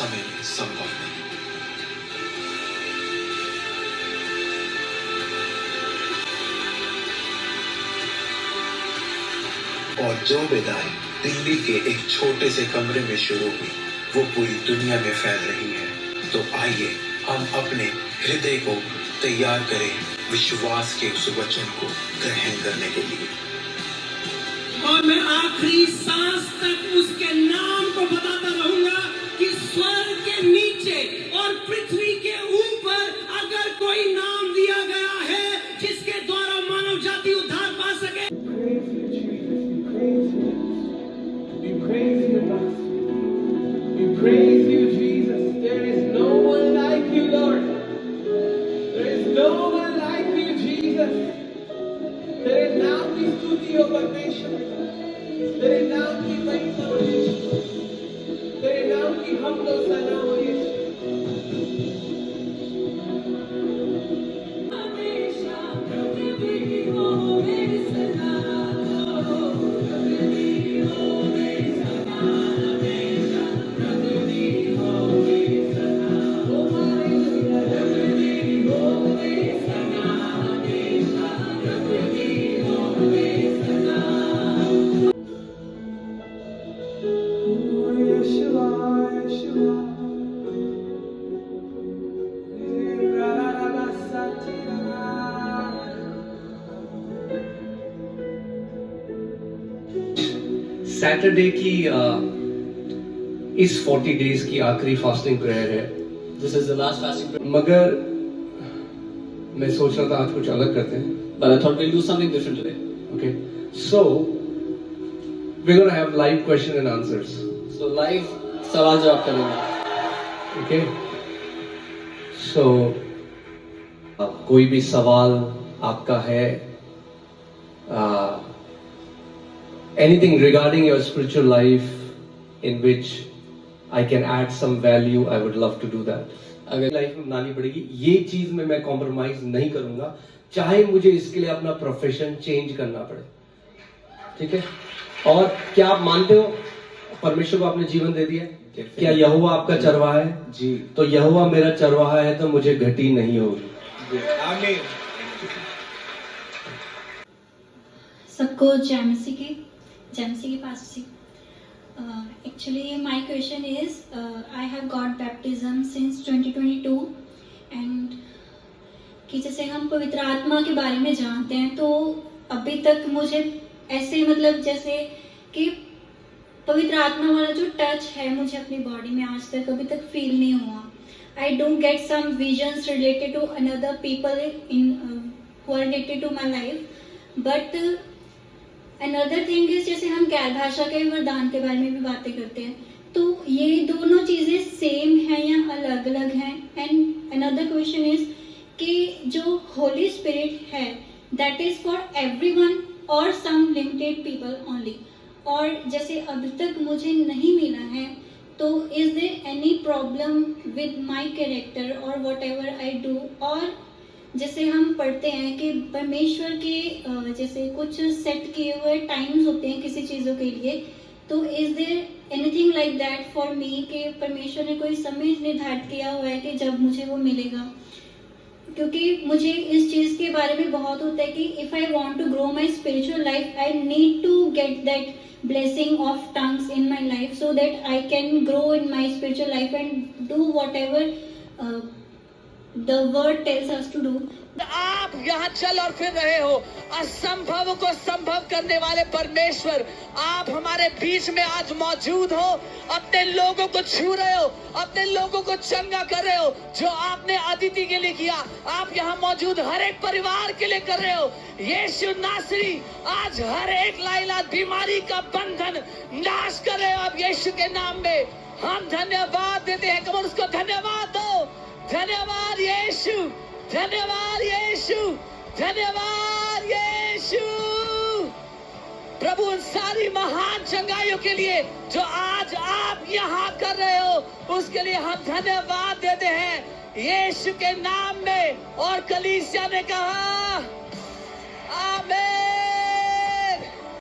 समय में संभव नहीं। और जो बेदारी दिल्ली के एक छोटे से कमरे में शुरू हुई वो पूरी दुनिया में फैल रही है। तो आइए हम अपने हृदय को तैयार करें विश्वास के उस वचन को ग्रहण करने के लिए। और मैं आखिरी सांस तक उसके नाम को बताता रहूंगा कि स्वर्ग के नीचे और पृथ्वी के ऊपर अगर कोई नाम दिया गया है जिसके द्वारा मानव जाति उद्धार पा सके। We praise you, Jesus. There is no one like you, Lord. There is no one like you, Jesus. तेरे नाम की स्तुति हो परमेश्वर, तेरे नाम की महिमा हो यीशु, तेरे नाम की हमद और सना हो यीशु। सैटरडे की इस 40 डेज की आखिरी फास्टिंग प्रेयर है। This is the last fasting prayer. मगर मैं सोच रहा था आज कुछ अलग करते हैं। But I thought we'll do something different today. Okay, so we're gonna have live question and answers. So live सवाल जवाब करेंगे। Okay, so कोई भी सवाल आपका है, anything regarding your spiritual life in which I can add some value, I would love to do that. अगर life में बनानी पड़ेगी ये चीज में मैं कॉम्प्रोमाइज नहीं करूंगा, चाहे मुझे इसके लिए अपना प्रोफेशन चेंज करना पड़े। ठीक है? और क्या आप मानते हो परमेश्वर को आपने जीवन दे दिया? क्या यहोवा आपका चरवाहा है? जी। तो यहोवा मेरा चरवाहा है तो मुझे घटी नहीं होगी। आमीन। सबको जैमसी के पास से actually my question is I have got baptism since 2022 and कि जैसे हम पवित्र आत्मा के बारे में जानते हैं तो अभी तक मुझे ऐसे मतलब जैसे कि पवित्र आत्मा वाला जो टच है मुझे अपनी बॉडी में आज तक अभी तक फील नहीं हुआ। I do get some visions related to another people in who are related to my life but another thing is जैसे हम गैर भाषा के वरदान के बारे में भी बातें करते हैं तो ये दोनों चीज़ें सेम हैं या अलग अलग हैं। एंड अनदर क्वेश्चन इज कि जो होली स्पिरिट है दैट इज फॉर एवरीवन और सम लिमिटेड पीपल ओनली, और जैसे अभी तक मुझे नहीं मिला है तो is there any problem with my character और व्हाट एवर आई डू। और जैसे हम पढ़ते हैं कि परमेश्वर के जैसे कुछ सेट किए हुए टाइम्स होते हैं किसी चीज़ों के लिए, तो is there anything like that for me कि परमेश्वर ने कोई समय निर्धारित किया हुआ है कि जब मुझे वो मिलेगा? क्योंकि मुझे इस चीज़ के बारे में बहुत होता है कि if I want to grow my spiritual life I need to get that blessing of tongues in my life so that I can grow in my spiritual life and do whatever the word tells us to do. आप यहाँ चल और फिर रहे हो, असंभव को संभव करने वाले परमेश्वर आप हमारे बीच में आज मौजूद हो, अपने लोगों को छू रहे हो, अपने लोगों को चंगा कर रहे हो। जो आपने अदिति के लिए किया आप यहाँ मौजूद हर एक परिवार के लिए कर रहे हो। यीशु नासरी आज हर एक लाइलाज बीमारी का बंधन नाश कर रहे हो। अब यीशु के नाम में हम धन्यवाद देते हैं। कम उसको धन्यवाद दो। धन्यवाद यीशु, धन्यवाद यीशु, धन्यवाद यीशु। प्रभु उन सारी महान चंगाइयों के लिए जो आज आप यहाँ कर रहे हो उसके लिए हम धन्यवाद देते हैं यीशु के नाम में। और कलीसिया ने कहा आमीन।